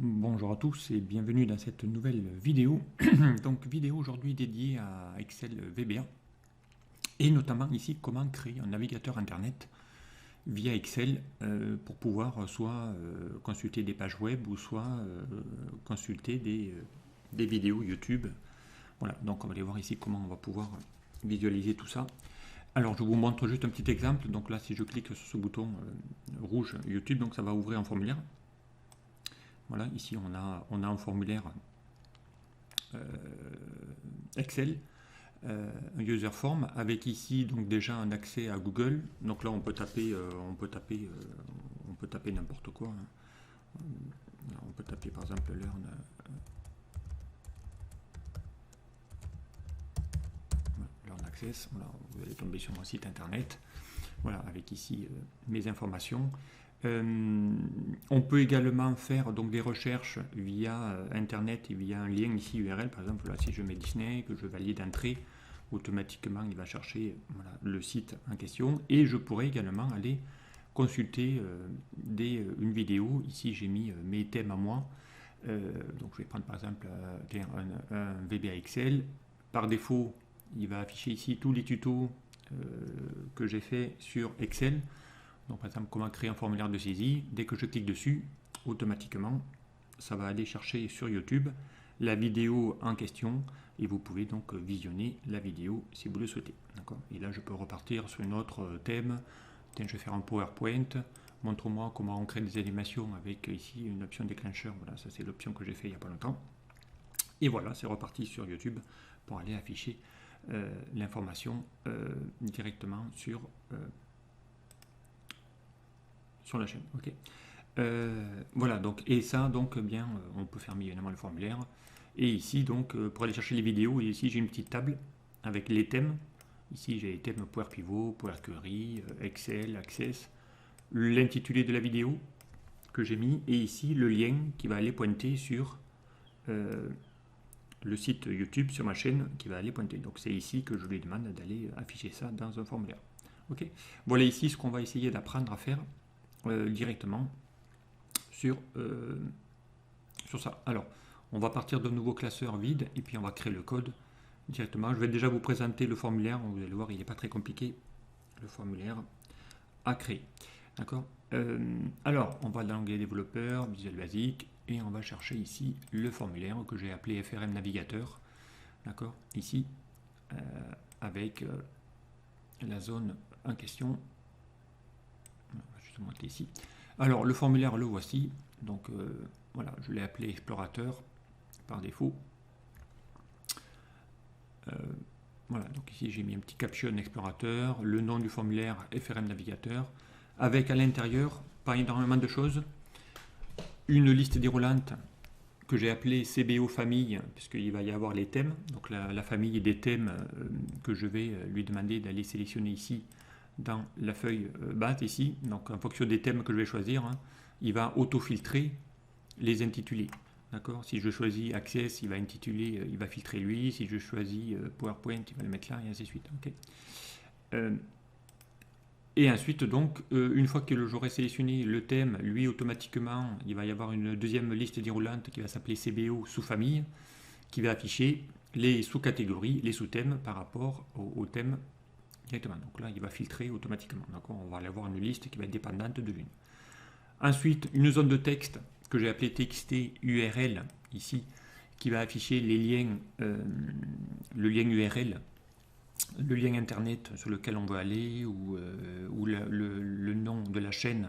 Bonjour à tous et bienvenue dans cette nouvelle vidéo. Donc vidéo aujourd'hui dédiée à Excel VBA et notamment ici comment créer un navigateur internet via Excel pour pouvoir soit consulter des pages web ou soit consulter des vidéos YouTube. Voilà, donc on va aller voir ici comment on va pouvoir visualiser tout ça. Alors je vous montre juste un petit exemple. Donc là si je clique sur ce bouton rouge YouTube, donc ça va ouvrir un formulaire. Voilà, ici on a un formulaire Excel, un user form avec ici donc déjà un accès à Google. Donc là on peut taper n'importe quoi. Hein. On peut taper par exemple learn. Learn access. Voilà, vous allez tomber sur mon site internet. Voilà, avec ici mes informations. On peut également faire donc des recherches via internet et via un lien ici URL. Par exemple, là, si je mets Disney, que je valide entrée, automatiquement il va chercher voilà, le site en question. Et je pourrais également aller consulter une vidéo. Ici j'ai mis mes thèmes à moi. Donc je vais prendre par exemple un VBA Excel. Par défaut, il va afficher ici tous les tutos que j'ai fait sur Excel. Donc par exemple comment créer un formulaire de saisie. Dès que je clique dessus, automatiquement ça va aller chercher sur YouTube la vidéo en question et vous pouvez donc visionner la vidéo si vous le souhaitez. Et là je peux repartir sur un autre thème. Tiens, je vais faire un PowerPoint. Montre-moi comment on crée des animations avec ici une option déclencheur. Voilà, ça c'est l'option que j'ai fait il n'y a pas longtemps. Et voilà, c'est reparti sur YouTube pour aller afficher l'information directement sur la chaîne. Ok. Voilà, donc, et ça, donc, bien, on peut fermer évidemment le formulaire. Et ici, donc, pour aller chercher les vidéos, et ici, j'ai une petite table avec les thèmes. Ici, j'ai les thèmes Power Pivot, Power Query, Excel, Access, l'intitulé de la vidéo que j'ai mis, et ici, le lien qui va aller pointer sur le site YouTube, sur ma chaîne, qui va aller pointer. Donc, c'est ici que je lui demande d'aller afficher ça dans un formulaire. Ok. Voilà ici ce qu'on va essayer d'apprendre à faire directement sur ça. Alors, on va partir d'un nouveau classeur vide et puis on va créer le code directement. Je vais déjà vous présenter le formulaire. Vous allez voir, il n'est pas très compliqué, le formulaire à créer. D'accord. Alors, on va dans l'onglet développeur, Visual Basic, et on va chercher ici le formulaire que j'ai appelé FRM Navigateur. D'accord. Ici, avec la zone en question. Ici. Alors le formulaire le voici, donc voilà, je l'ai appelé explorateur par défaut. Voilà, donc ici j'ai mis un petit caption explorateur, le nom du formulaire FRM navigateur, avec à l'intérieur, pas énormément de choses, une liste déroulante que j'ai appelée CBO famille, puisqu'il va y avoir les thèmes, donc la famille des thèmes que je vais lui demander d'aller sélectionner ici dans la feuille base ici. Donc en fonction des thèmes que je vais choisir, hein, il va auto-filtrer les intitulés. D'accord. Si je choisis Access, il va intituler, il va filtrer lui. Si je choisis PowerPoint, il va le mettre là et ainsi de suite. Okay. Et ensuite, donc, une fois que j'aurai sélectionné le thème, lui automatiquement, il va y avoir une deuxième liste déroulante qui va s'appeler CBO sous-famille, qui va afficher les sous-catégories, les sous-thèmes par rapport au thème directement. Donc là, il va filtrer automatiquement. On va aller avoir une liste qui va être dépendante de l'une. Ensuite, une zone de texte que j'ai appelée TXT URL ici, qui va afficher les liens, le lien URL, le lien internet sur lequel on veut aller ou le nom de la chaîne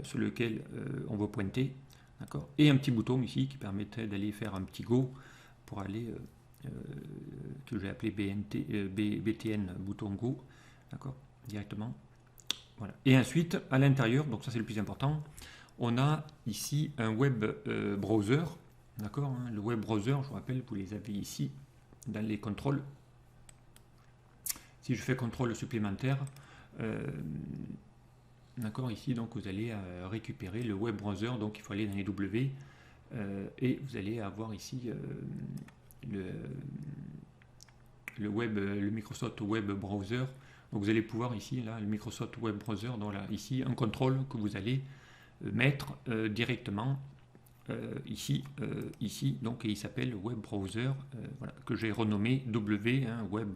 sur lequel on veut pointer. D'accord. Et un petit bouton ici qui permettrait d'aller faire un petit go pour aller que j'ai appelé BTN bouton Go, d'accord, directement. Voilà. Et ensuite, à l'intérieur, donc ça c'est le plus important, on a ici un web browser, d'accord, hein, le web browser, je vous rappelle, vous les avez ici dans les contrôles. Si je fais contrôle supplémentaire, d'accord, ici donc vous allez récupérer le web browser, donc il faut aller dans les W et vous allez avoir ici le Microsoft Web Browser. Donc vous allez pouvoir ici, là, le Microsoft Web Browser, donc là, ici, un contrôle que vous allez mettre directement ici, donc, et il s'appelle Web Browser, voilà, que j'ai renommé W, hein, Web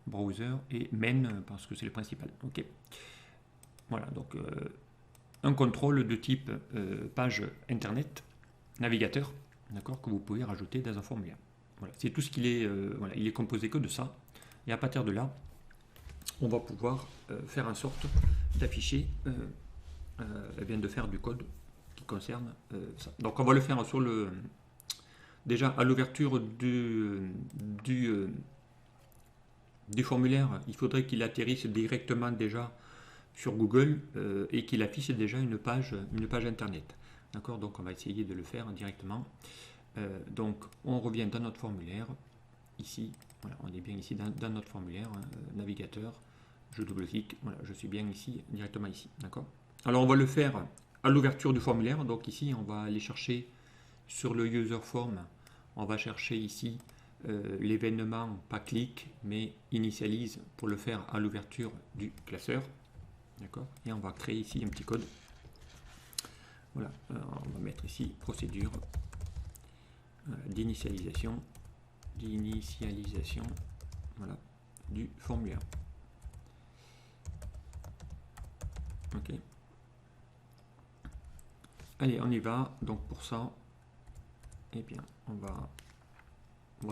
Browser et main parce que c'est le principal. Ok. Voilà, donc un contrôle de type page internet, navigateur, d'accord, que vous pouvez rajouter dans un formulaire. Voilà, c'est tout ce qu'il est. Voilà, il est composé que de ça. Et à partir de là, on va pouvoir faire en sorte d'afficher, de faire du code qui concerne ça. Donc on va le faire sur le. Déjà à l'ouverture du formulaire, il faudrait qu'il atterrisse directement déjà sur Google et qu'il affiche déjà une page internet. D'accord. Donc on va essayer de le faire directement. Donc on revient dans notre formulaire. Ici, voilà, on est bien ici dans notre formulaire, navigateur, je double-clique, voilà, je suis bien ici, directement ici, d'accord. Alors on va le faire à l'ouverture du formulaire, donc ici on va aller chercher sur le user form, on va chercher ici l'événement, pas clic, mais initialise pour le faire à l'ouverture du classeur, d'accord, et on va créer ici un petit code, voilà, on va mettre ici procédure d'initialisation, voilà, du formulaire. Ok. Allez, on y va. Donc pour ça, eh bien, on va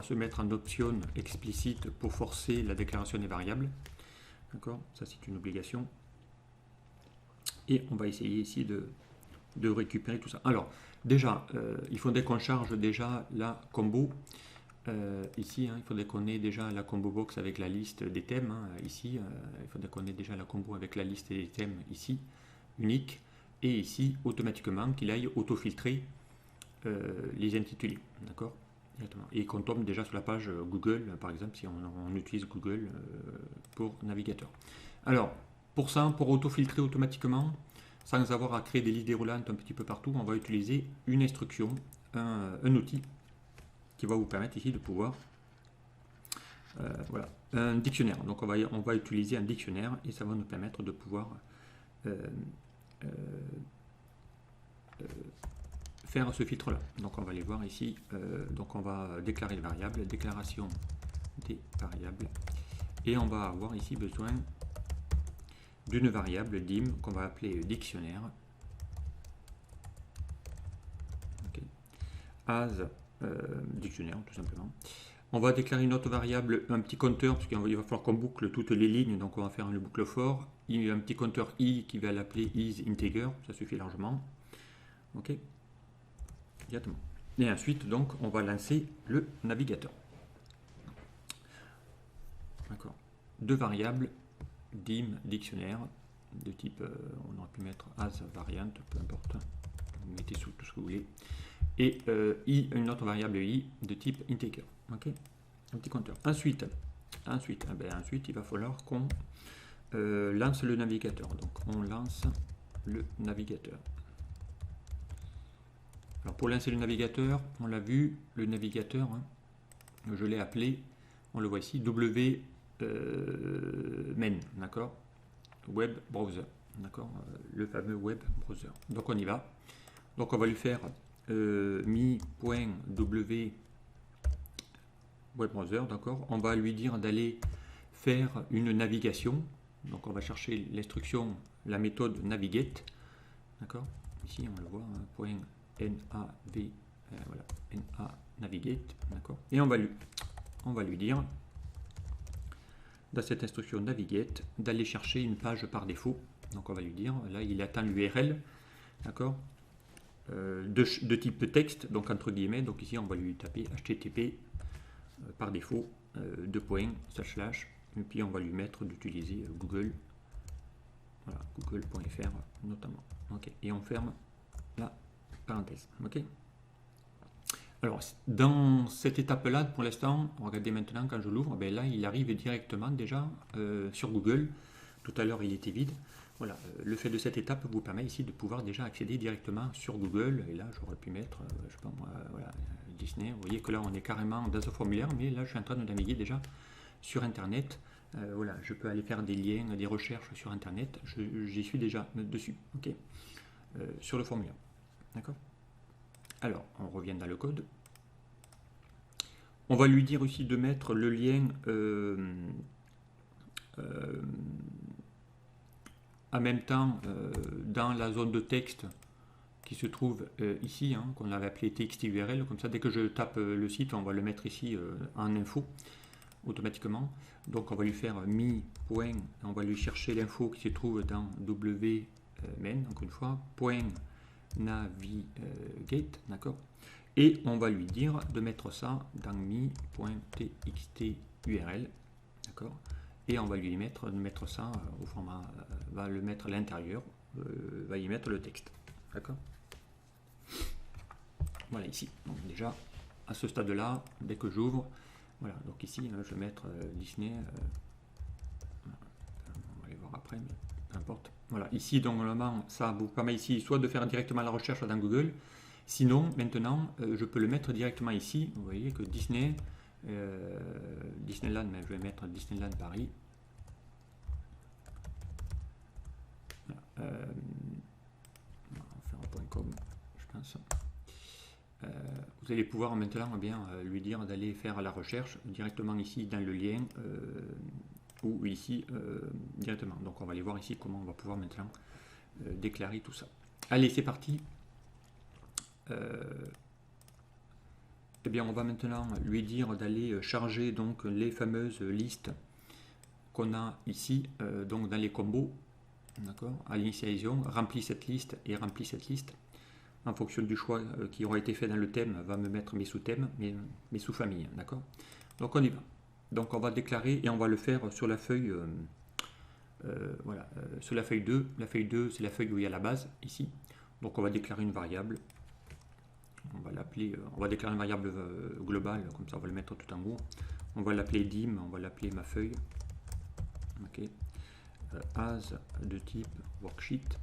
se mettre en option explicite pour forcer la déclaration des variables. D'accord. Ça c'est une obligation. Et on va essayer ici de récupérer tout ça. Alors déjà, il faudrait qu'on charge déjà la combo. Ici, il faudrait qu'on ait déjà la combo box avec la liste des thèmes. Ici, il faudrait qu'on ait déjà la combo avec la liste des thèmes ici, unique. Et ici, automatiquement, qu'il aille auto-filtrer les intitulés. D'accord. Et qu'on tombe déjà sur la page Google, par exemple, si on utilise Google pour navigateur. Alors, pour ça, pour auto-filtrer automatiquement, sans avoir à créer des listes déroulantes un petit peu partout, on va utiliser une instruction, un outil qui va vous permettre ici de pouvoir voilà, un dictionnaire. Donc on va utiliser un dictionnaire et ça va nous permettre de pouvoir faire ce filtre là. Donc on va aller voir ici, donc on va déclarer les variables, déclaration des variables, et on va avoir ici besoin d'une variable dim qu'on va appeler dictionnaire, okay, as dictionnaire tout simplement. On va déclarer une autre variable, un petit compteur, parce qu'il va falloir qu'on boucle toutes les lignes, donc on va faire une boucle for. Il y a un petit compteur i qui va l'appeler isInteger, ça suffit largement. Ok. Exactement. Et ensuite, donc, on va lancer le navigateur. D'accord. Deux variables, dim, dictionnaire, de type, on aurait pu mettre as variant, peu importe, vous mettez sous tout ce que vous voulez. Et une autre variable i de type integer. Ok, un petit compteur. Ensuite, il va falloir qu'on lance le navigateur. Donc on lance le navigateur. Alors pour lancer le navigateur, on l'a vu, le navigateur, je l'ai appelé, on le voit ici, main, d'accord, web browser, d'accord, le fameux web browser. Donc on y va. Donc on va lui faire mi.w web browser, d'accord. On va lui dire d'aller faire une navigation. Donc on va chercher l'instruction, la méthode navigate, d'accord. Ici on le voit, point nav, voilà, na navigate, d'accord. Et on va lui dire dans cette instruction navigate d'aller chercher une page par défaut. Donc on va lui dire, là il attend l'URL, d'accord, de type texte, donc entre guillemets. Donc ici on va lui taper http par défaut, // et puis on va lui mettre d'utiliser Google, voilà, google.fr notamment. Ok, et on ferme la parenthèse. Ok. Alors dans cette étape là, pour l'instant, regardez maintenant quand je l'ouvre, ben là il arrive directement déjà sur Google. Tout à l'heure il était vide. Voilà, le fait de cette étape vous permet ici de pouvoir déjà accéder directement sur Google. Et là j'aurais pu mettre, je sais pas moi, voilà, Disney. Vous voyez que là on est carrément dans un formulaire, mais là je suis en train de naviguer déjà sur internet. Voilà, je peux aller faire des liens, des recherches sur internet. J'y suis déjà dessus, ok, sur le formulaire, d'accord. Alors, on revient dans le code. On va lui dire aussi de mettre le lien en même temps dans la zone de texte qui se trouve ici, hein, qu'on avait appelé TXT-URL. Comme ça, dès que je tape le site, on va le mettre ici en info automatiquement. Donc on va lui faire mi. On va lui chercher l'info qui se trouve dans wmen, encore une fois, point navigate, d'accord. Et on va lui dire de mettre ça dans mi.txt-url, d'accord. Et on va lui mettre ça au format, va le mettre à l'intérieur, va y mettre le texte, d'accord. Voilà ici. Donc déjà à ce stade-là, dès que j'ouvre, voilà. Donc ici, je vais mettre Disney. On va aller voir après, mais peu importe. Voilà. Ici, donc normalement, ça vous permet ici soit de faire directement la recherche dans Google. Sinon, maintenant, je peux le mettre directement ici. Vous voyez que Disney, Disneyland, mais je vais mettre Disneyland Paris. Voilà. On va faire un .com, je pense. Vous allez pouvoir maintenant lui dire d'aller faire la recherche directement ici dans le lien ou ici directement. Donc on va aller voir ici comment on va pouvoir maintenant déclarer tout ça. Allez, c'est parti. Eh bien, on va maintenant lui dire d'aller charger donc les fameuses listes qu'on a ici, donc dans les combos, d'accord, à l'initialisation. Remplis cette liste et remplis cette liste. En fonction du choix qui aura été fait dans le thème, va me mettre mes sous-thèmes, mes sous-familles, d'accord. Donc on y va. Donc on va déclarer et on va le faire sur la feuille, voilà, sur la feuille 2. La feuille 2, c'est la feuille où il y a la base, ici. Donc on va déclarer une variable. On va l'appeler, on va déclarer une variable globale, comme ça on va le mettre tout en haut. On va l'appeler dim, on va l'appeler ma feuille. Ok. As de type worksheet.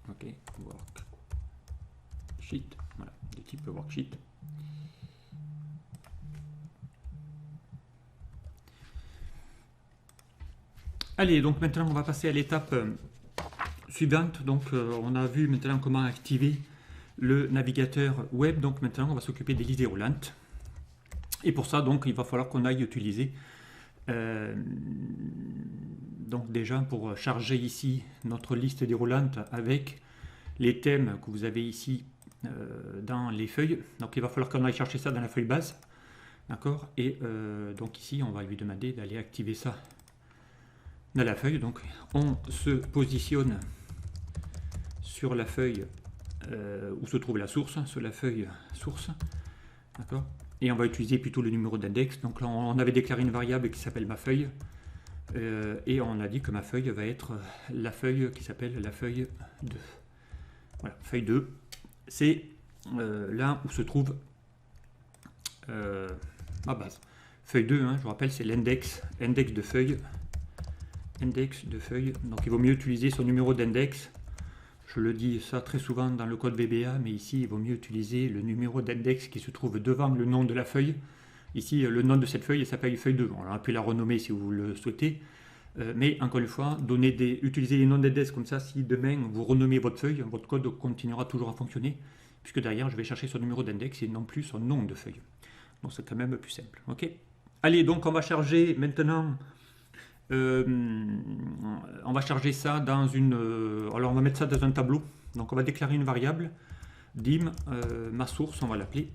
Ok, worksheet, voilà, de type worksheet. Allez, donc maintenant on va passer à l'étape suivante. Donc on a vu maintenant comment activer le navigateur web. Donc maintenant on va s'occuper des listes déroulantes. Et pour ça, donc il va falloir qu'on aille utiliser donc déjà pour charger ici notre liste déroulante avec les thèmes que vous avez ici dans les feuilles. Donc il va falloir qu'on aille chercher ça dans la feuille base, d'accord. Et donc ici on va lui demander d'aller activer ça dans la feuille. Donc on se positionne sur la feuille où se trouve la source, sur la feuille source, d'accord. Et on va utiliser plutôt le numéro d'index. Donc là, on avait déclaré une variable qui s'appelle ma feuille. Et on a dit que ma feuille va être la feuille qui s'appelle la feuille 2. Voilà, feuille 2. C'est là où se trouve ma base. Feuille 2, hein, je vous rappelle, c'est l'index de feuille. Index de feuille. Donc il vaut mieux utiliser son numéro d'index. Je le dis ça très souvent dans le code VBA, mais ici, il vaut mieux utiliser le numéro d'index qui se trouve devant le nom de la feuille. Ici, le nom de cette feuille s'appelle feuille 2. On aurait pu la renommer si vous le souhaitez. Mais encore une fois, utilisez les noms d'index comme ça. Si demain, vous renommez votre feuille, votre code continuera toujours à fonctionner, puisque derrière, je vais chercher son numéro d'index et non plus son nom de feuille. Donc, c'est quand même plus simple. Ok. Allez, donc, on va charger maintenant... on va charger ça dans une... alors on va mettre ça dans un tableau. Donc on va déclarer une variable, dim, ma source, on va l'appeler.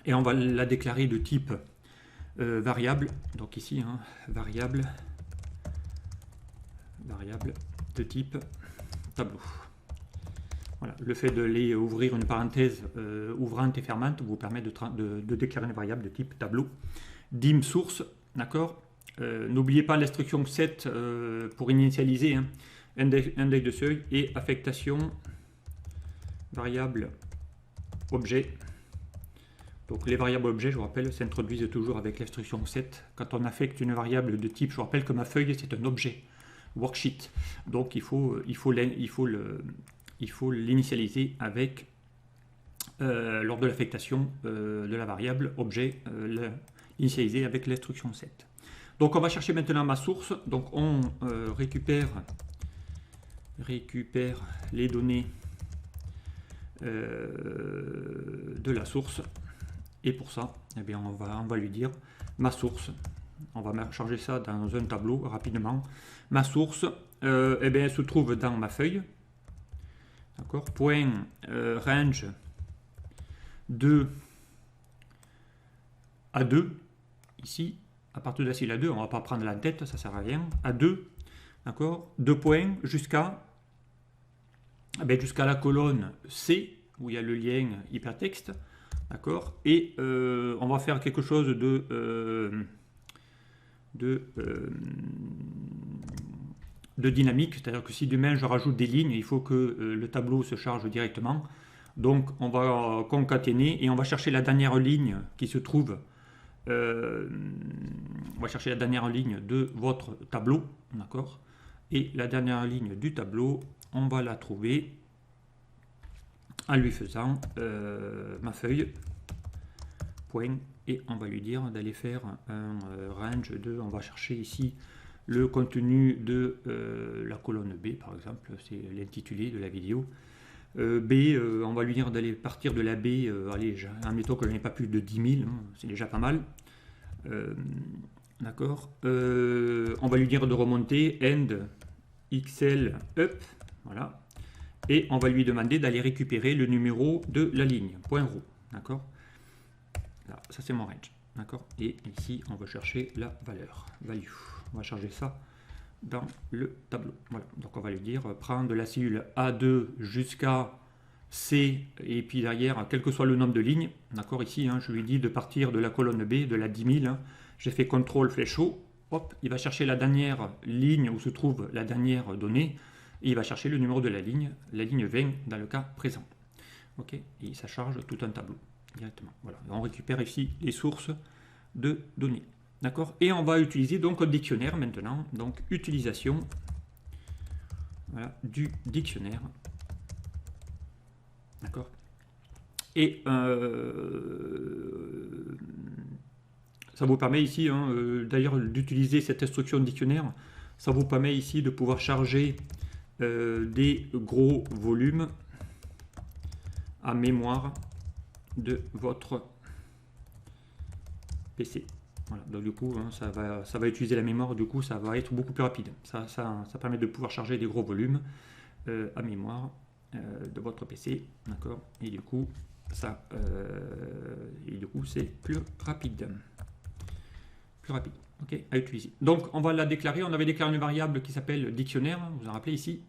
Et on va la déclarer de type variable. Donc ici, hein, variable de type tableau. Voilà. Le fait de les ouvrir une parenthèse ouvrante et fermante vous permet de déclarer une variable de type tableau. Dim source, d'accord. N'oubliez pas l'instruction set pour initialiser, hein, index de seuil et affectation variable objet. Donc les variables objets, je vous rappelle, s'introduisent toujours avec l'instruction set. Quand on affecte une variable de type, je vous rappelle que ma feuille c'est un objet worksheet. Donc il faut l'initialiser avec lors de l'affectation de la variable objet, l'initialiser avec l'instruction set. Donc on va chercher maintenant ma source. Donc on récupère les données de la source. Et pour ça, eh bien, on va lui dire ma source. On va changer ça dans un tableau rapidement. Ma source, eh bien, elle se trouve dans ma feuille. D'accord. Point range de A2. Ici, à partir de la cellule A2, on ne va pas prendre la tête, ça ne sert à rien. A2, d'accord. 2 points jusqu'à jusqu'à la colonne C, où il y a le lien hypertexte. D'accord. Et on va faire quelque chose de dynamique, c'est-à-dire que si demain je rajoute des lignes, il faut que le tableau se charge directement. Donc on va concaténer et on va chercher la dernière ligne qui se trouve. On va chercher la dernière ligne de votre tableau, d'accord. Et la dernière ligne du tableau, on va la trouver en lui faisant ma feuille point, et on va lui dire d'aller faire un range de, on va chercher ici le contenu de la colonne B par exemple, c'est l'intitulé de la vidéo. B, on va lui dire d'aller partir de la B, allez, admettons que je n'ai pas plus de 10 000, hein, c'est déjà pas mal. D'accord. On va lui dire de remonter end XL up, voilà. Et on va lui demander d'aller récupérer le numéro de la ligne, point row, d'accord. Là, ça c'est mon range, d'accord. Et ici, on va chercher la valeur, value. On va charger ça dans le tableau. Voilà. Donc on va lui dire prendre de la cellule A2 jusqu'à C, et puis derrière, quel que soit le nombre de lignes, d'accord, ici, hein, je lui dis de partir de la colonne B, de la 10 000, hein, j'ai fait CTRL flèche haut, hop, il va chercher la dernière ligne où se trouve la dernière donnée, et il va chercher le numéro de la ligne 20 dans le cas présent. Ok, et ça charge tout un tableau directement. Voilà, on récupère ici les sources de données. D'accord. Et on va utiliser donc un dictionnaire maintenant. Donc utilisation, voilà, du dictionnaire. D'accord. Et ça vous permet ici, hein, d'ailleurs, d'utiliser cette instruction de dictionnaire. Ça vous permet ici de pouvoir charger des gros volumes à mémoire de votre PC. Voilà, donc du coup, hein, ça va utiliser la mémoire, du coup ça va être beaucoup plus rapide. Ça permet de pouvoir charger des gros volumes à mémoire de votre PC, d'accord. Et du coup, c'est plus rapide. Ok, à utiliser. Donc on va la déclarer. On avait déclaré une variable qui s'appelle dictionnaire, vous en rappelez ici.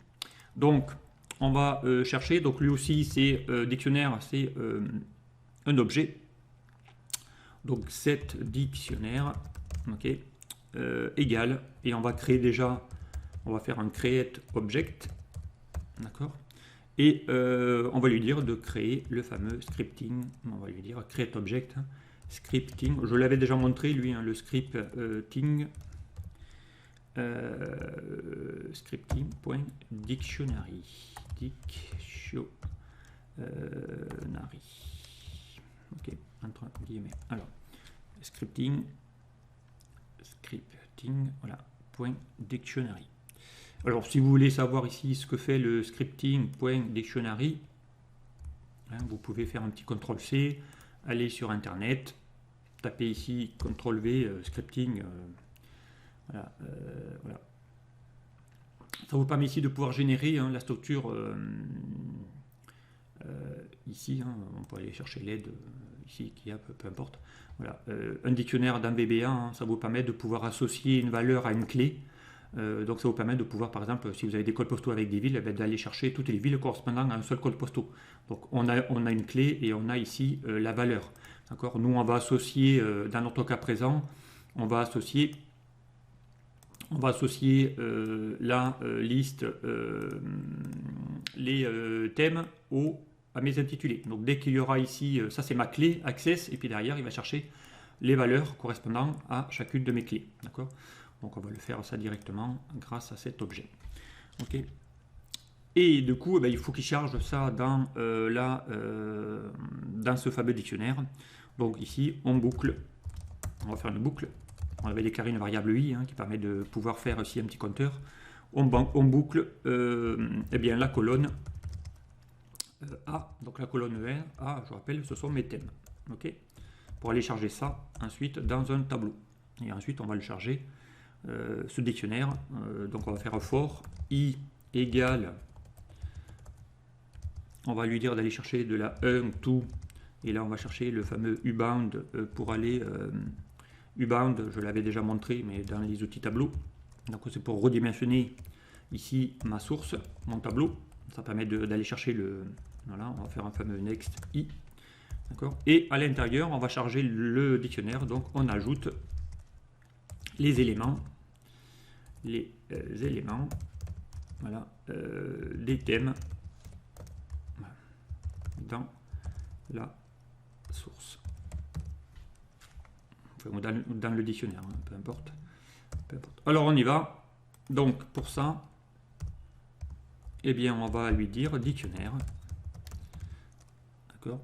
Donc on va chercher. Donc lui aussi, c'est dictionnaire, c'est un objet. Donc set dictionnaire, ok, égale, et on va créer déjà, on va faire un create object, d'accord, et on va lui dire de créer le fameux scripting. On va lui dire create object, hein, scripting. Je l'avais déjà montré lui, hein, le scripting, scripting.dictionary, ok, entre guillemets. Alors, scripting, voilà, point dictionary. Alors, si vous voulez savoir ici ce que fait le scripting point dictionary, hein, vous pouvez faire un petit CTRL-C, aller sur Internet, taper ici CTRL-V, scripting, voilà, voilà. Ça vous permet ici de pouvoir générer, hein, la structure. Ici, hein, on peut aller chercher l'aide ici qui a peu importe. Voilà, un dictionnaire d'un VBA, hein, ça vous permet de pouvoir associer une valeur à une clé. Donc ça vous permet de pouvoir, par exemple, si vous avez des codes postaux avec des villes, d'aller chercher toutes les villes correspondant à un seul code postal. Donc on a une clé et on a ici la valeur. D'accord. Nous on va associer, dans notre cas présent, on va associer la liste, les thèmes à mes intitulés. Donc dès qu'il y aura ici, ça c'est ma clé access, et puis derrière il va chercher les valeurs correspondant à chacune de mes clés. D'accord. Donc on va le faire ça directement grâce à cet objet. Ok. Et du coup, il faut qu'il charge ça dans ce fameux dictionnaire. Donc ici on boucle, on va faire une boucle. On avait déclaré une variable i, hein, qui permet de pouvoir faire aussi un petit compteur. On boucle la colonne A, donc la colonne 1, A, je rappelle, ce sont mes thèmes. Ok, pour aller charger ça ensuite dans un tableau. Et ensuite, on va le charger, ce dictionnaire. Donc, on va faire for i égale, on va lui dire d'aller chercher de la 1 to, et là, on va chercher le fameux ubound pour aller. Ubound, je l'avais déjà montré, mais dans les outils tableau. Donc, c'est pour redimensionner ici ma source, mon tableau. Ça permet d'aller chercher le. Voilà, on va faire un fameux next i. D'accord. Et à l'intérieur, on va charger le dictionnaire. Donc, on ajoute les éléments. Voilà, des thèmes dans la source. Enfin, dans le dictionnaire, hein, peu importe. Alors, on y va. Donc, pour ça, eh bien, on va lui dire dictionnaire. D'accord.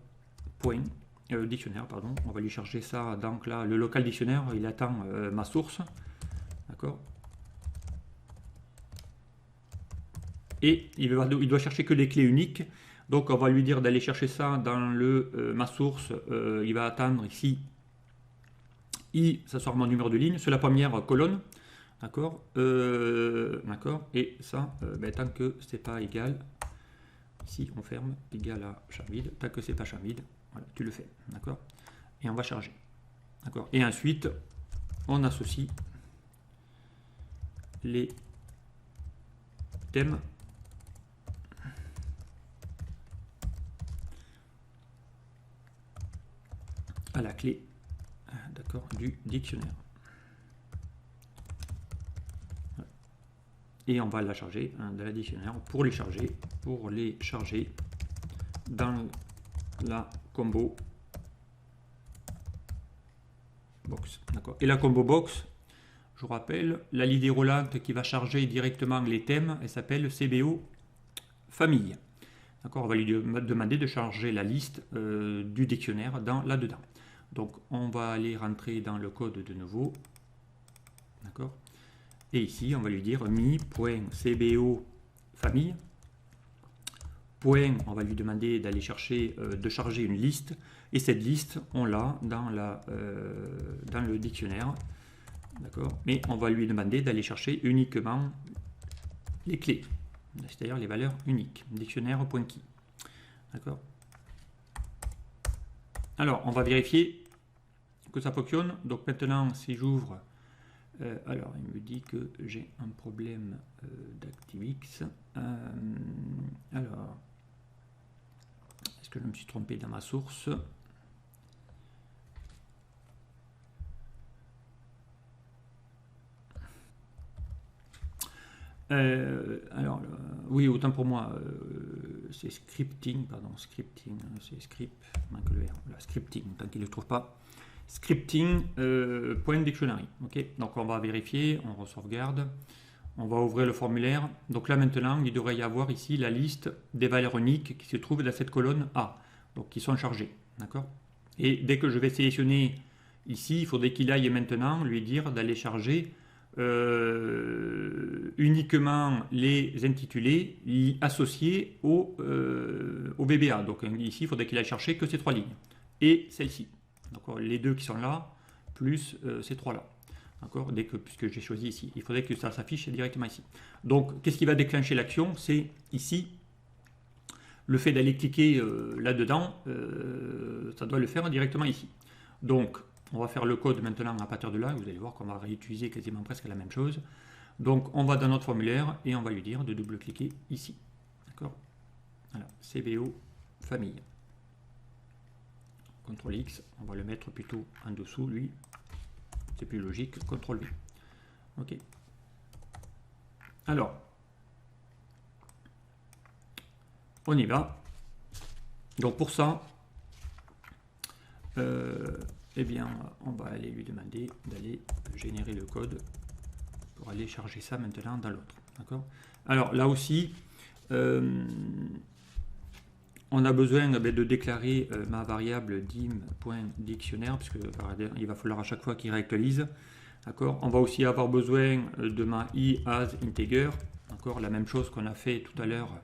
Point. Dictionnaire, pardon. On va lui charger ça. Donc là, le local dictionnaire, il attend ma source. D'accord. Et il doit chercher que les clés uniques. Donc, on va lui dire d'aller chercher ça dans ma source. Il va attendre ici. I, ça sera mon numéro de ligne. C'est la première colonne. D'accord. D'accord. Et ça, tant que c'est pas égal. Ici, on ferme, égal à champ vide. Tant que c'est pas champ vide, voilà, tu le fais. D'accord. Et on va charger. D'accord. Et ensuite, on associe les thèmes à la clé, d'accord, du dictionnaire. Voilà. Et on va la charger de la dictionnaire pour les charger dans la combo box. D'accord. Et la combo box, je vous rappelle, la liste roulante qui va charger directement les thèmes, elle s'appelle CBO famille. D'accord. On va lui demander de charger la liste du dictionnaire là-dedans. Donc on va aller rentrer dans le code de nouveau. D'accord. Et ici, on va lui dire mi.cbo famille. Point, on va lui demander d'aller chercher, de charger une liste. Et cette liste, on l'a dans le dictionnaire. D'accord. Mais on va lui demander d'aller chercher uniquement les clés. C'est-à-dire les valeurs uniques. Dictionnaire.key. D'accord. Alors, on va vérifier que ça fonctionne. Donc maintenant, si j'ouvre... alors, il me dit que j'ai un problème d'ActiveX. Alors, est-ce que je me suis trompé dans ma source? Alors, oui, autant pour moi, c'est scripting, pardon, scripting, c'est script, manque le R, voilà, scripting, tant qu'il ne le trouve pas. Scripting, point dictionary. Ok, donc on va vérifier, on sauvegarde, on va ouvrir le formulaire. Donc là maintenant, il devrait y avoir ici la liste des valeurs uniques qui se trouvent dans cette colonne A, donc qui sont chargées. D'accord. Et dès que je vais sélectionner ici, il faudrait qu'il aille maintenant lui dire d'aller charger uniquement les intitulés associés au VBA. Donc ici, il faudrait qu'il aille chercher que ces trois lignes. Et celle-ci. Donc les deux qui sont là, plus ces trois-là. D'accord. Puisque j'ai choisi ici. Il faudrait que ça s'affiche directement ici. Donc, qu'est-ce qui va déclencher l'action? C'est ici, le fait d'aller cliquer là-dedans, ça doit le faire directement ici. Donc, on va faire le code maintenant à partir de là. Vous allez voir qu'on va réutiliser quasiment presque la même chose. Donc, on va dans notre formulaire et on va lui dire de double-cliquer ici. D'accord. Voilà, CBO famille. CTRL X, on va le mettre plutôt en dessous, lui. C'est plus logique. CTRL V. Ok. Alors, on y va. Donc pour ça, eh bien, on va aller lui demander d'aller générer le code pour aller charger ça maintenant dans l'autre. D'accord. Alors là aussi, on a besoin de déclarer ma variable dim.dictionnaire, puisque il va falloir à chaque fois qu'il réactualise. D'accord. On va aussi avoir besoin de ma i_as_integer. D'accord. La même chose qu'on a fait tout à l'heure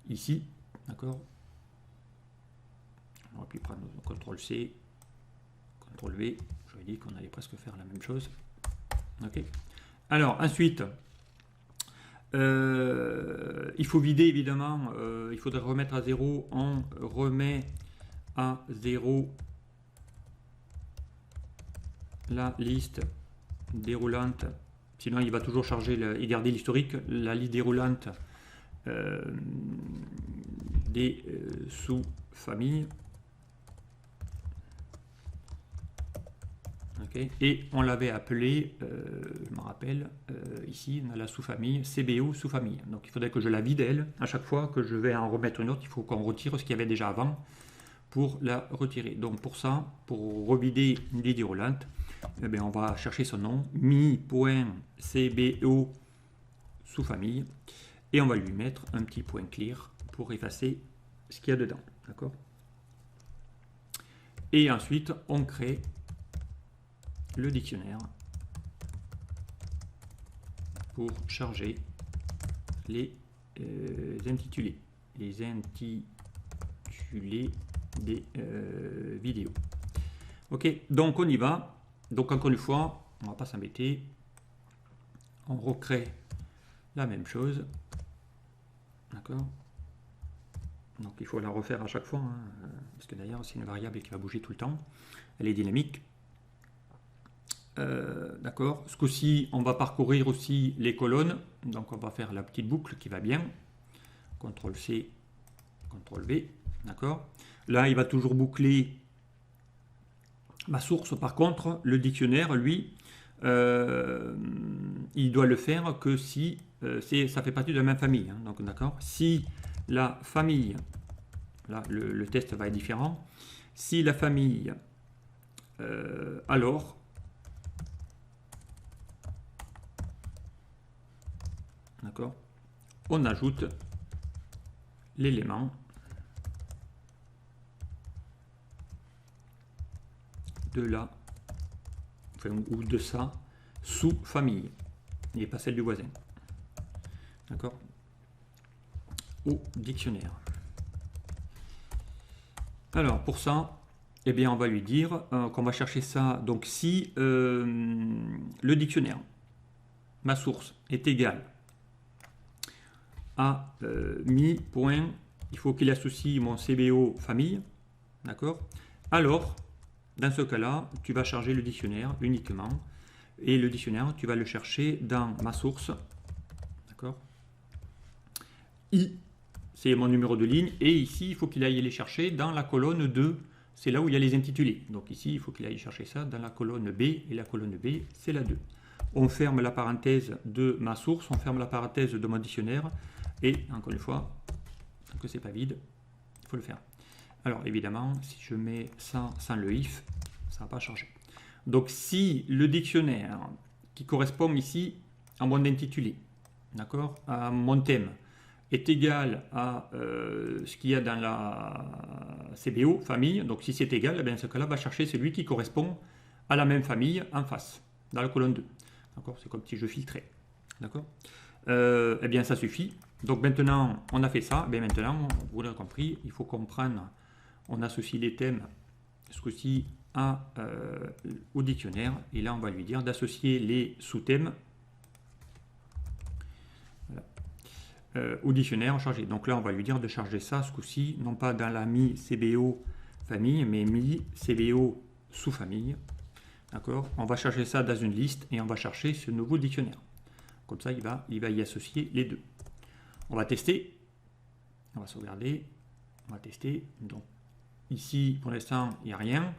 ici. D'accord. On aurait pu prendre CTRL-C, CTRL-V. Je dit qu'on allait presque faire la même chose. Ok. Alors, ensuite, il faut vider, évidemment. Il faudrait remettre à 0. On remet à 0 la liste déroulante. Sinon, il va toujours charger et garder l'historique. La liste déroulante des sous-familles. Okay. Et on l'avait appelé, je me rappelle, ici, dans la sous-famille, CBO sous-famille. Donc il faudrait que je la vide, elle. À chaque fois que je vais en remettre une autre, il faut qu'on retire ce qu'il y avait déjà avant pour la retirer. Donc pour ça, pour revider une liste déroulante, eh bien, on va chercher son nom, mi.cbo sous-famille, et on va lui mettre un petit point clear pour effacer ce qu'il y a dedans. D'accord ? Et ensuite, on crée le dictionnaire pour charger les intitulés. Les intitulés des vidéos. Ok, donc on y va. Donc encore une fois, on ne va pas s'embêter. On recrée la même chose. D'accord. Donc il faut la refaire à chaque fois, hein, parce que d'ailleurs c'est une variable qui va bouger tout le temps. Elle est dynamique. D'accord. Ce coup-ci, on va parcourir aussi les colonnes. Donc on va faire la petite boucle qui va bien. CTRL-C, CTRL-V. D'accord. Là, il va toujours boucler ma source. Par contre, le dictionnaire, lui, il doit le faire que si ça fait partie de la même famille. Hein. Donc, d'accord. Si la famille, là, le test va être différent. Si la famille, alors, d'accord, on ajoute l'élément de la, enfin, ou de sa sous-famille, et pas celle du voisin. D'accord. Au dictionnaire. Alors, pour ça, eh bien, on va lui dire qu'on va chercher ça. Donc, si le dictionnaire, ma source, est égal à mi. Il faut qu'il associe mon CBO famille. D'accord. Alors, dans ce cas-là, tu vas charger le dictionnaire uniquement. Et le dictionnaire, tu vas le chercher dans ma source. D'accord. I, c'est mon numéro de ligne. Et ici, il faut qu'il aille les chercher dans la colonne 2. C'est là où il y a les intitulés. Donc ici, il faut qu'il aille chercher ça dans la colonne B. Et la colonne B, c'est la 2. On ferme la parenthèse de ma source. On ferme la parenthèse de mon dictionnaire. Et encore une fois, tant que c'est pas vide, il faut le faire. Alors évidemment, si je mets ça sans le if, ça ne va pas changer. Donc si le dictionnaire qui correspond ici à mon intitulé, d'accord, à mon thème, est égal à ce qu'il y a dans la CBO, famille, donc si c'est égal, eh bien, dans ce cas-là, va chercher celui qui correspond à la même famille en face, dans la colonne 2. D'accord, c'est comme si je filtrais. D'accord. Eh bien, ça suffit. Donc maintenant, on a fait ça. Bien maintenant, vous l'avez compris, il faut comprendre. On associe les thèmes, ce coup-ci, au dictionnaire. Et là, on va lui dire d'associer les sous-thèmes au dictionnaire chargé. Donc là, on va lui dire de charger ça, ce coup-ci, non pas dans la mi CBO famille, mais mi CBO sous-famille. D'accord. On va charger ça dans une liste et on va chercher ce nouveau dictionnaire. Comme ça, il va y associer les deux. On va tester. On va sauvegarder. On va tester. Donc, ici, pour l'instant, il n'y a rien.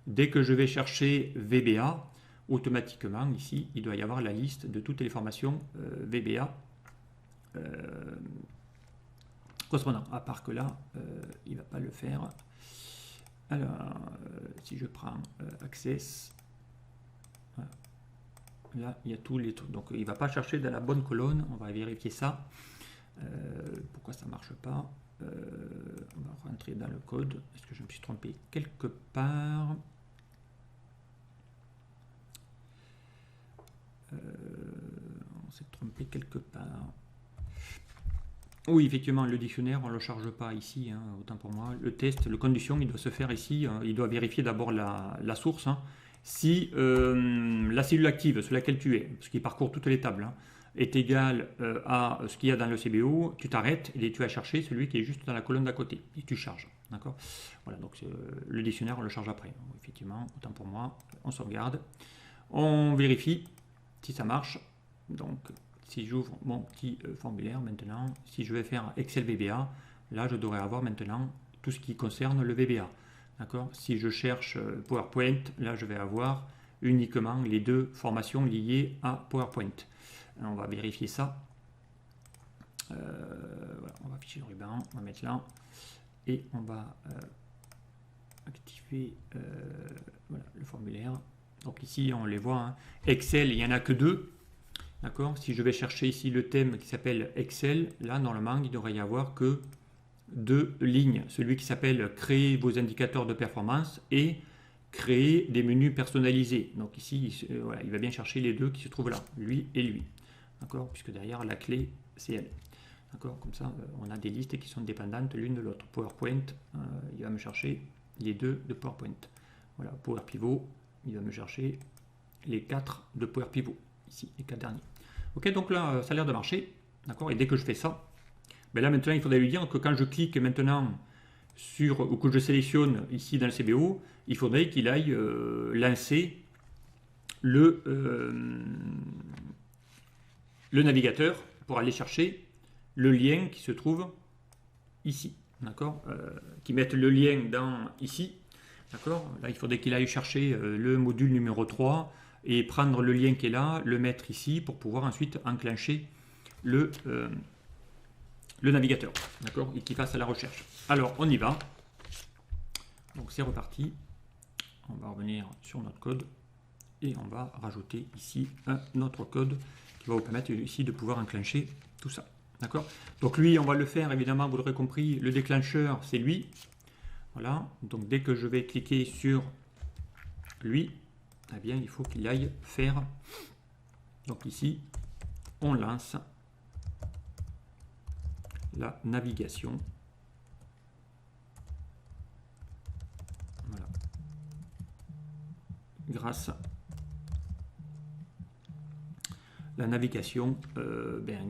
Dès que je vais chercher VBA, automatiquement, ici, il doit y avoir la liste de toutes les formations VBA correspondant. À part que là, il ne va pas le faire. Alors, si je prends Access, voilà. Là, il y a tous les trucs. Donc, il ne va pas chercher dans la bonne colonne. On va vérifier ça. Pourquoi ça ne marche pas? On va rentrer dans le code. Est-ce que je me suis trompé quelque part? On s'est trompé quelque part. Oui, effectivement, le dictionnaire, on ne le charge pas ici, hein, autant pour moi. Le test, le condition, il doit se faire ici. Il doit vérifier d'abord la source. Hein. Si la cellule active sur laquelle tu es, parce qu'il parcourt toutes les tables, hein, est égale à ce qu'il y a dans le CBO, tu t'arrêtes et tu vas chercher celui qui est juste dans la colonne d'à côté. Et tu charges. D'accord. Voilà, donc le dictionnaire, on le charge après. Donc, effectivement, autant pour moi, on sauvegarde. On vérifie si ça marche. Donc, si j'ouvre mon petit formulaire maintenant, si je vais faire Excel VBA, là je devrais avoir maintenant tout ce qui concerne le VBA. D'accord. Si je cherche PowerPoint, là je vais avoir uniquement les deux formations liées à PowerPoint. On va vérifier ça. Voilà, on va afficher le ruban, on va mettre là et on va activer voilà, le formulaire. Donc ici on les voit, hein. Excel, il n'y en a que deux. D'accord. Si je vais chercher ici le thème qui s'appelle Excel, là normalement il ne devrait y avoir que deux lignes. Celui qui s'appelle créer vos indicateurs de performance et créer des menus personnalisés. Donc ici voilà, il va bien chercher les deux qui se trouvent là, lui et lui. D'accord. Puisque derrière la clé c'est elle. D'accord. Comme ça on a des listes qui sont dépendantes l'une de l'autre. PowerPoint, il va me chercher les deux de PowerPoint. Voilà. Power Pivot, il va me chercher les 4 de Power Pivot. Ici, les 4 derniers. Ok, donc là, ça a l'air de marcher. D'accord. Et dès que je fais ça, ben là maintenant, il faudrait lui dire que quand je clique maintenant sur, ou que je sélectionne ici dans le CBO, il faudrait qu'il aille lancer le navigateur pour aller chercher le lien qui se trouve ici. D'accord. Qui mette le lien dans ici. D'accord. Là, il faudrait qu'il aille chercher le module numéro 3 et prendre le lien qui est là, le mettre ici pour pouvoir ensuite enclencher le navigateur, d'accord, et qu'il fasse la recherche. Alors, on y va. Donc, c'est reparti. On va revenir sur notre code et on va rajouter ici un autre code qui va vous permettre ici de pouvoir enclencher tout ça. D'accord. Donc, lui, on va le faire, évidemment, vous l'aurez compris, le déclencheur, c'est lui. Voilà. Donc, dès que je vais cliquer sur lui, eh bien, il faut qu'il aille faire. Donc ici, on lance la navigation. Voilà. Grâce la navigation,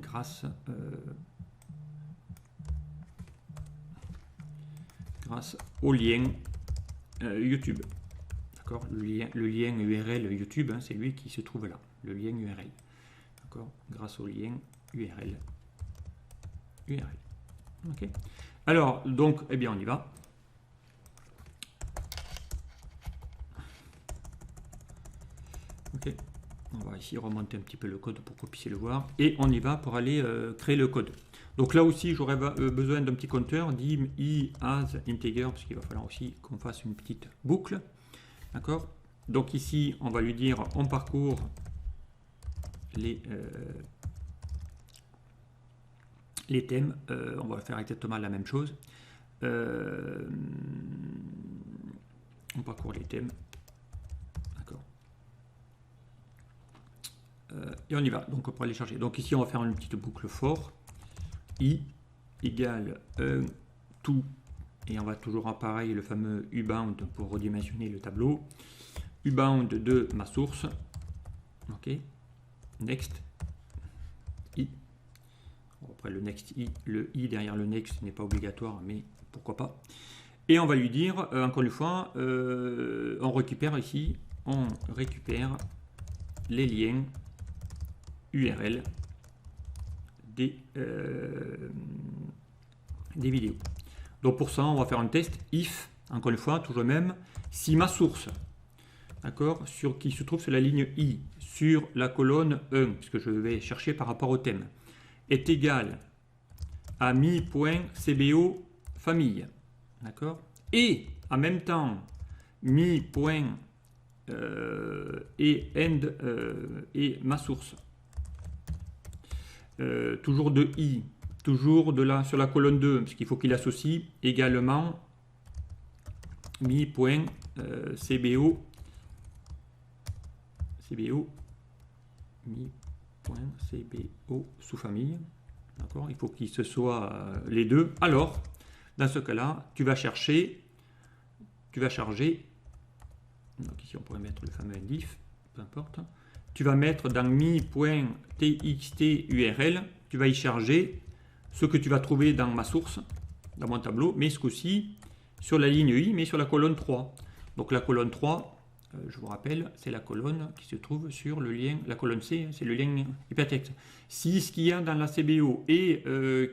grâce au lien YouTube. D'accord. Le lien URL YouTube, hein, c'est lui qui se trouve là, le lien URL. D'accord. Grâce au lien URL. Ok. Alors, donc, eh bien, on y va. Ok. On va ici remonter un petit peu le code pour que vous puissiez le voir. Et on y va pour aller créer le code. Donc là aussi, j'aurais besoin d'un petit compteur, dim i as integer, parce qu'il va falloir aussi qu'on fasse une petite boucle. D'accord. Donc ici, on va lui dire, on parcourt les thèmes. On va faire exactement la même chose. On parcourt les thèmes. D'accord. Et on y va. Donc, pour aller charger. Donc ici, on va faire une petite boucle for. I égale 1 tout. Et on va toujours en pareil le fameux ubound pour redimensionner le tableau. Ubound de ma source. Ok. Next. I. Après le next i, le i derrière le next n'est pas obligatoire, mais pourquoi pas. Et on va lui dire, encore une fois, on récupère ici, on récupère les liens URL des vidéos. Donc pour ça, on va faire un test if, encore une fois, toujours le même, si ma source, d'accord, qui se trouve sur la ligne i, sur la colonne 1, puisque je vais chercher par rapport au thème, est égal à mi.cbo famille, d'accord, et en même temps mi. Et end et ma source, toujours de i, toujours de là sur la colonne 2, parce qu'il faut qu'il associe également mi.cbo mi.cbo sous famille. D'accord? Il faut qu'il se soit les deux. Alors, dans ce cas-là, tu vas charger, donc ici on pourrait mettre le fameux indiff, peu importe. Tu vas mettre dans mi.txt_url, tu vas y charger ce que tu vas trouver dans ma source, dans mon tableau, mais ce coup-ci, sur la ligne I, mais sur la colonne 3. Donc la colonne 3, je vous rappelle, c'est la colonne qui se trouve sur le lien, la colonne C, c'est le lien hypertexte. Si ce qu'il y a dans la CBO est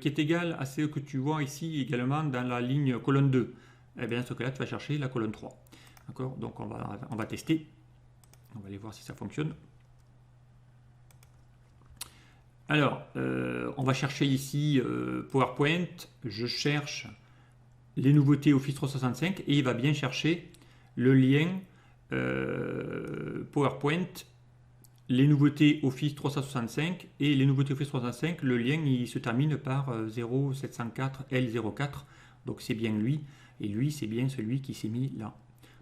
qui est égal à ce que tu vois ici également dans la ligne colonne 2, eh bien dans ce cas-là, tu vas chercher la colonne 3. D'accord? Donc on va tester. On va aller voir si ça fonctionne. Alors, on va chercher ici PowerPoint. Je cherche les nouveautés Office 365 et il va bien chercher le lien PowerPoint, les nouveautés Office 365 et les nouveautés Office 365. Le lien il se termine par 0704 L04. Donc c'est bien lui. Et lui, c'est bien celui qui s'est mis là.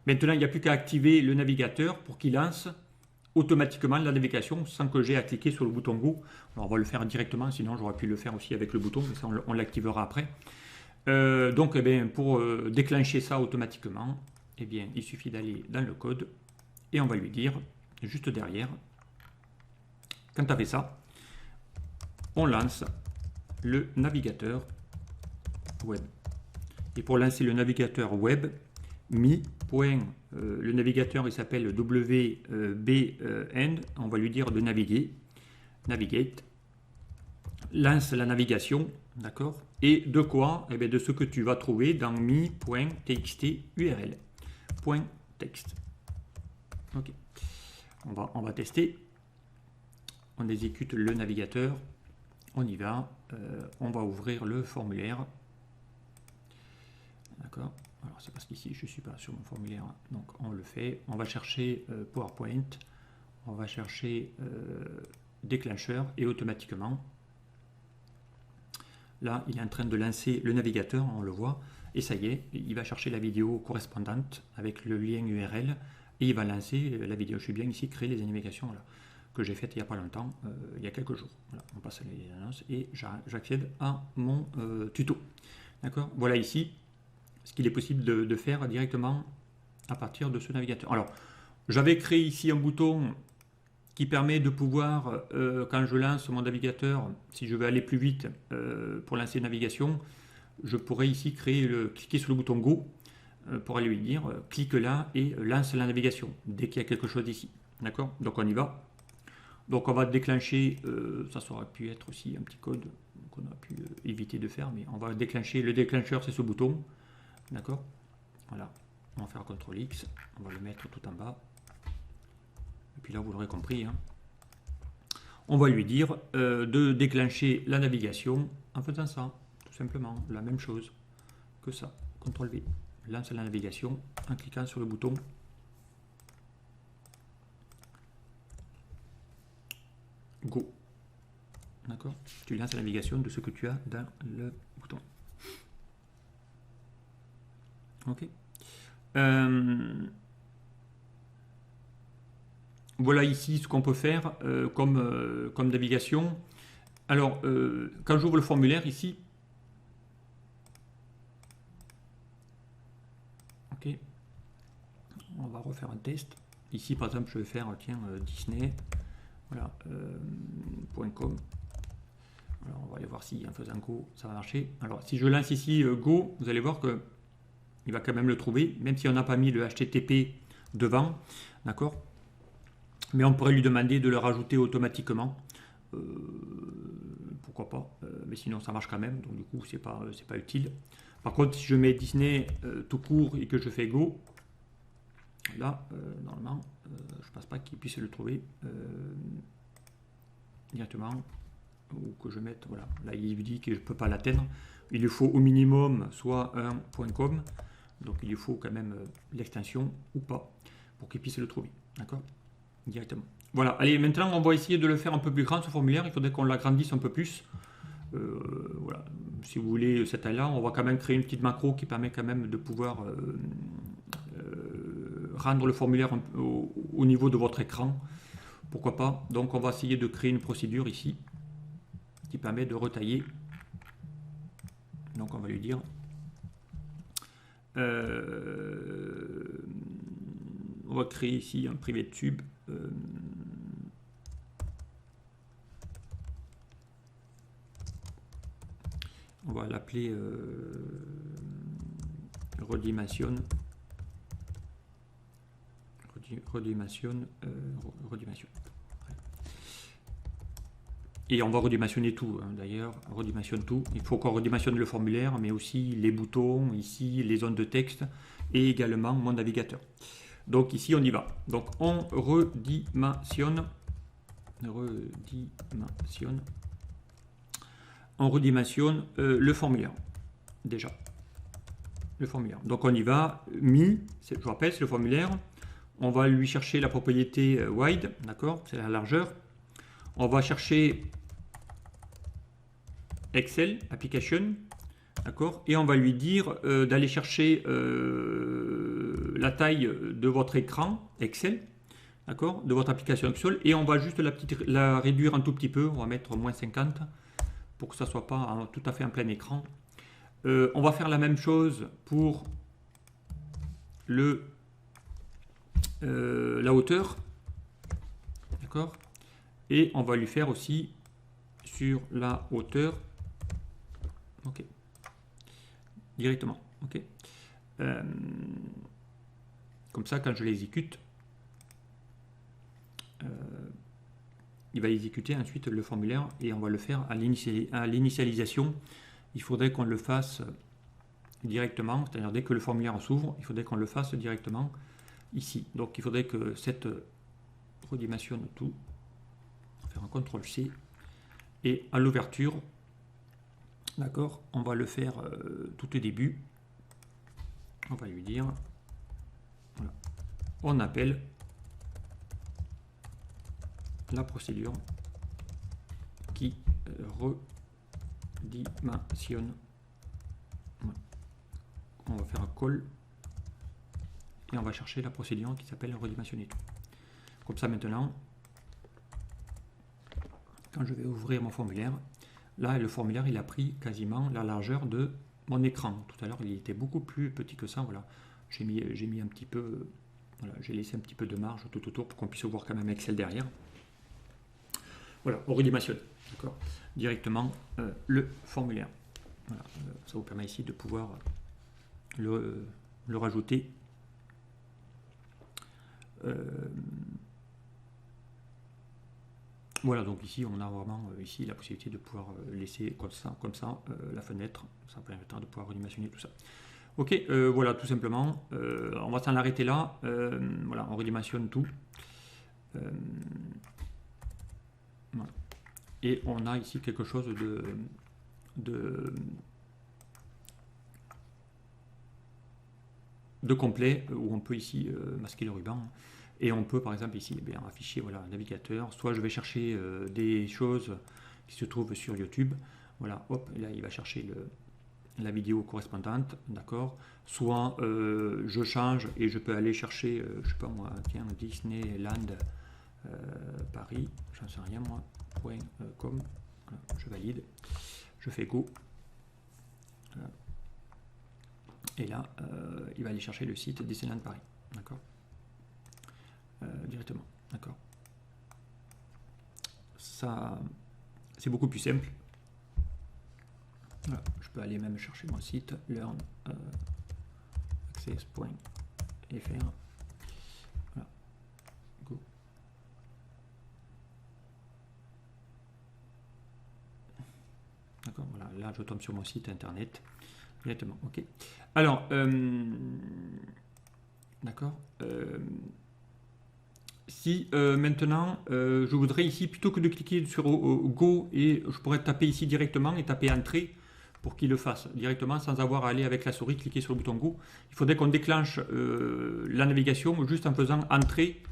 Maintenant, il n'y a plus qu'à activer le navigateur pour qu'il lance automatiquement la navigation sans que j'ai à cliquer sur le bouton Go. Alors, on va le faire directement, sinon j'aurais pu le faire aussi avec le bouton, mais ça on l'activera après. Donc eh bien, pour déclencher ça automatiquement, eh bien, il suffit d'aller dans le code et on va lui dire, juste derrière, quand tu as fait ça, on lance le navigateur web. Et pour lancer le navigateur web, le navigateur il s'appelle WBEnd, on va lui dire de naviguer, navigate, lance la navigation, d'accord, et de quoi? Eh bien de ce que tu vas trouver dans mi.txt_url, .text. Ok, on va tester, on exécute le navigateur, on y va, on va ouvrir le formulaire, d'accord. Alors c'est parce qu'ici je ne suis pas sur mon formulaire, donc on le fait. On va chercher PowerPoint, on va chercher déclencheur et automatiquement, là il est en train de lancer le navigateur, on le voit, et ça y est, il va chercher la vidéo correspondante avec le lien URL et il va lancer la vidéo. Je suis bien ici créer les animations là, que j'ai faites il n'y a pas longtemps, il y a quelques jours. Voilà, on passe à les annonces et j'accède à mon tuto. D'accord. Voilà ici ce qu'il est possible de faire directement à partir de ce navigateur. Alors, j'avais créé ici un bouton qui permet de pouvoir, quand je lance mon navigateur, si je veux aller plus vite pour lancer une navigation, je pourrais ici cliquer sur le bouton Go pour aller lui dire clique là et lance la navigation dès qu'il y a quelque chose ici. D'accord? Donc on y va. Donc on va déclencher, ça aurait pu être aussi un petit code qu'on a pu éviter de faire, mais on va déclencher, le déclencheur c'est ce bouton. D'accord? Voilà, on va faire CTRL X, on va le mettre tout en bas. Et puis là, vous l'aurez compris, hein. On va lui dire de déclencher la navigation en faisant ça, tout simplement, la même chose que ça. CTRL V, lance la navigation en cliquant sur le bouton Go. D'accord? Tu lances la navigation de ce que tu as dans le bouton. Ok. Voilà ici ce qu'on peut faire comme navigation. Alors, quand j'ouvre le formulaire ici, ok, on va refaire un test. Ici, par exemple, je vais faire, tiens, Disney, voilà, .com. Alors, on va aller voir si en faisant Go, ça va marcher. Alors, si je lance ici Go, vous allez voir que il va quand même le trouver, même si on n'a pas mis le HTTP devant, d'accord. Mais on pourrait lui demander de le rajouter automatiquement. Pourquoi pas, mais sinon ça marche quand même, donc du coup c'est pas utile. Par contre, si je mets Disney tout court et que je fais Go, là, normalement, je pense pas qu'il puisse le trouver directement, ou que je mette, voilà, là il lui dit que je ne peux pas l'atteindre. Il lui faut au minimum soit un .com, donc il lui faut quand même l'extension ou pas, pour qu'il puisse le trouver, d'accord, directement. Voilà, allez, maintenant on va essayer de le faire un peu plus grand ce formulaire, il faudrait qu'on l'agrandisse un peu plus. Voilà, si vous voulez cette taille-là, on va quand même créer une petite macro qui permet quand même de pouvoir rendre le formulaire au niveau de votre écran. Pourquoi pas? Donc on va essayer de créer une procédure ici. qui permet de retailler. Donc on va lui dire on va créer ici un privé de tube. On va l'appeler redimension. Et on va redimensionner tout, hein, d'ailleurs, redimensionne tout. Il faut qu'on redimensionne le formulaire, mais aussi les boutons, ici, les zones de texte, et également mon navigateur. Donc ici, on y va. Donc on redimensionne. On redimensionne le formulaire, déjà. Le formulaire. Donc on y va, je vous rappelle, c'est le formulaire. On va lui chercher la propriété wide, d'accord, c'est la largeur. On va chercher Excel, application, d'accord, et on va lui dire d'aller chercher la taille de votre écran Excel, d'accord, de votre application Excel, et on va juste la réduire un tout petit peu, on va mettre moins 50 pour que ça ne soit pas tout à fait en plein écran. On va faire la même chose pour la hauteur, d'accord, et on va lui faire aussi sur la hauteur, ok, directement, ok. Comme ça, quand je l'exécute, il va exécuter ensuite le formulaire et on va le faire à l'initialisation. Il faudrait qu'on le fasse directement, c'est-à-dire dès que le formulaire s'ouvre, il faudrait qu'on le fasse directement ici. Donc il faudrait que cette redimensionne tout, on va faire un CTRL-C, et à l'ouverture, d'accord, on va le faire tout au début. On va lui dire, voilà, on appelle la procédure qui redimensionne. Voilà. On va faire un call et on va chercher la procédure qui s'appelle redimensionner tout. Comme ça maintenant, quand je vais ouvrir mon formulaire, là le formulaire il a pris quasiment la largeur de mon écran. Tout à l'heure il était beaucoup plus petit que ça. Voilà, j'ai mis un petit peu, voilà, j'ai laissé un petit peu de marge tout autour pour qu'on puisse voir quand même Excel derrière. Voilà, on redimensionne, d'accord, directement le formulaire. Voilà, ça vous permet ici de pouvoir le rajouter. Voilà, donc ici on a vraiment ici la possibilité de pouvoir laisser comme ça la fenêtre, ça permettra de pouvoir redimensionner tout ça. Ok, voilà, tout simplement, on va s'en arrêter là. Voilà, on redimensionne tout. Voilà. Et on a ici quelque chose de complet où on peut ici masquer le ruban. Et on peut par exemple ici afficher voilà, un navigateur. Soit je vais chercher des choses qui se trouvent sur YouTube. Voilà, hop, et là il va chercher la vidéo correspondante, d'accord. Soit je change et je peux aller chercher, je sais pas moi, tiens, Disneyland Paris, j'en sais rien moi, .com, voilà, je valide, je fais go. Voilà. Et là, il va aller chercher le site Disneyland Paris, d'accord. Directement, d'accord. Ça, c'est beaucoup plus simple. Voilà, je peux aller même chercher mon site learnaccess.fr. Voilà, go. D'accord, voilà, là je tombe sur mon site internet directement, ok. Alors, d'accord. Si maintenant je voudrais ici, plutôt que de cliquer sur Go, et je pourrais taper ici directement et taper Entrée pour qu'il le fasse directement sans avoir à aller avec la souris cliquer sur le bouton Go. Il faudrait qu'on déclenche la navigation juste en faisant Entrée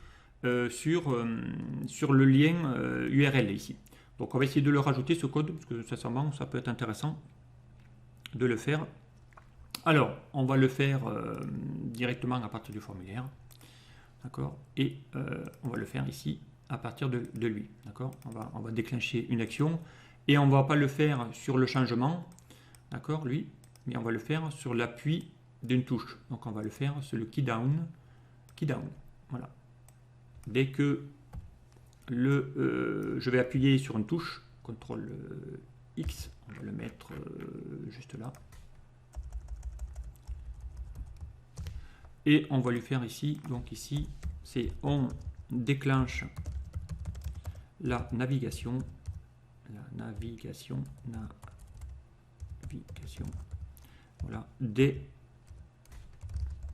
sur le lien URL ici. Donc on va essayer de le rajouter ce code parce que sincèrement ça peut être intéressant de le faire. Alors on va le faire directement à partir du formulaire. D'accord, et on va le faire ici à partir de lui. D'accord, on va déclencher une action Et on ne va pas le faire sur le changement, d'accord, lui, mais on va le faire sur l'appui d'une touche. Donc on va le faire sur le key down, voilà. Dès que je vais appuyer sur une touche, CTRL X, on va le mettre juste là. Et on va lui faire ici, donc ici, c'est on déclenche la navigation, voilà, dès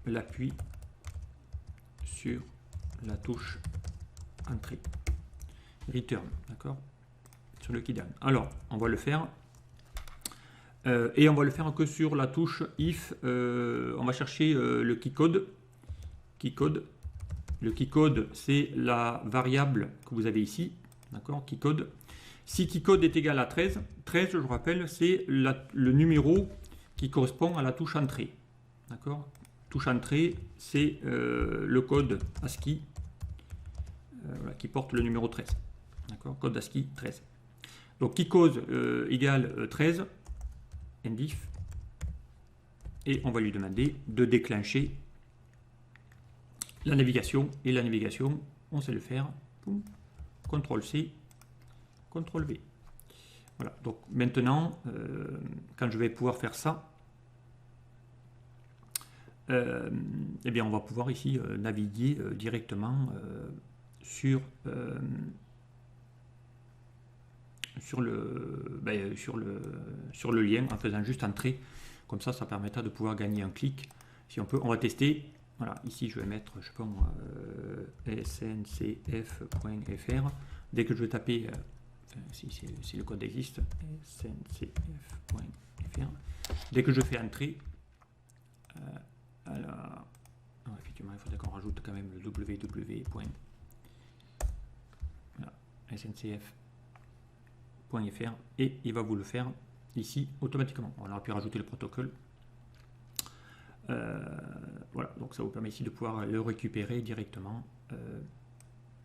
l'appui sur la touche entrée, return, d'accord, sur le key down. Alors, on va le faire, et on va le faire que sur la touche if, on va chercher le keycode. Le keycode, c'est la variable que vous avez ici, d'accord, keycode. Si keycode est égal à 13, 13, je rappelle, c'est le numéro qui correspond à la touche entrée, d'accord. Touche entrée, c'est le code ASCII voilà, qui porte le numéro 13, d'accord, code ASCII 13. Donc keycode égale 13, endif, et on va lui demander de déclencher la navigation, et la navigation, on sait le faire, CTRL-C, CTRL-V. Voilà, donc maintenant, quand je vais pouvoir faire ça, eh bien on va pouvoir ici naviguer directement sur le lien en faisant juste entrer. Comme ça permettra de pouvoir gagner un clic. Si on peut, on va tester. Voilà, ici je vais mettre, je sais pas moi, sncf.fr. Dès que je vais taper, si le code existe, sncf.fr, dès que je fais entrer, non, effectivement, il faudrait qu'on rajoute quand même le sncf.fr et il va vous le faire ici automatiquement. On aurait pu rajouter le protocole. Voilà, donc ça vous permet ici de pouvoir le récupérer directement.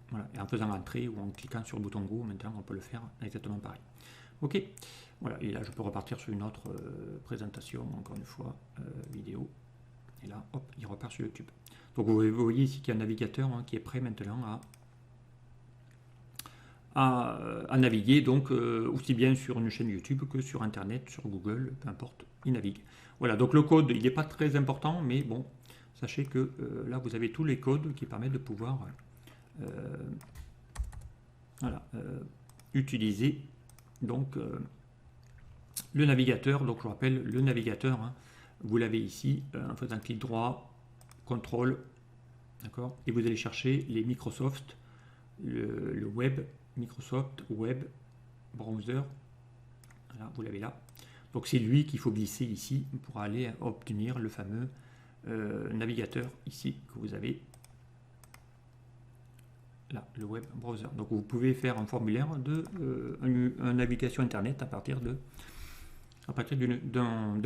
Voilà, et en faisant entrer ou en cliquant sur le bouton Go, maintenant on peut le faire exactement pareil. Ok, voilà, et là je peux repartir sur une autre présentation, encore une fois, vidéo. Et là, hop, il repart sur YouTube. Donc vous voyez ici qu'il y a un navigateur qui est prêt maintenant à naviguer, donc aussi bien sur une chaîne YouTube que sur Internet, sur Google, peu importe, il navigue. Voilà, donc le code, il n'est pas très important, mais bon, sachez que là, vous avez tous les codes qui permettent de pouvoir utiliser donc le navigateur. Donc je vous rappelle, le navigateur, vous l'avez ici en faisant clic droit, contrôle, d'accord, et vous allez chercher les Microsoft, le web, Microsoft Web Browser, voilà, vous l'avez là. Donc c'est lui qu'il faut glisser ici pour aller obtenir le fameux navigateur ici que vous avez là, le web browser. Donc vous pouvez faire un formulaire de une navigation internet à partir d'un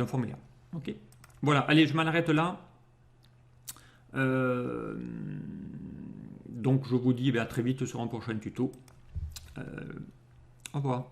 formulaire. Ok. Voilà, allez, je m'en arrête là. Donc je vous dis à très vite sur un prochain tuto. Au revoir.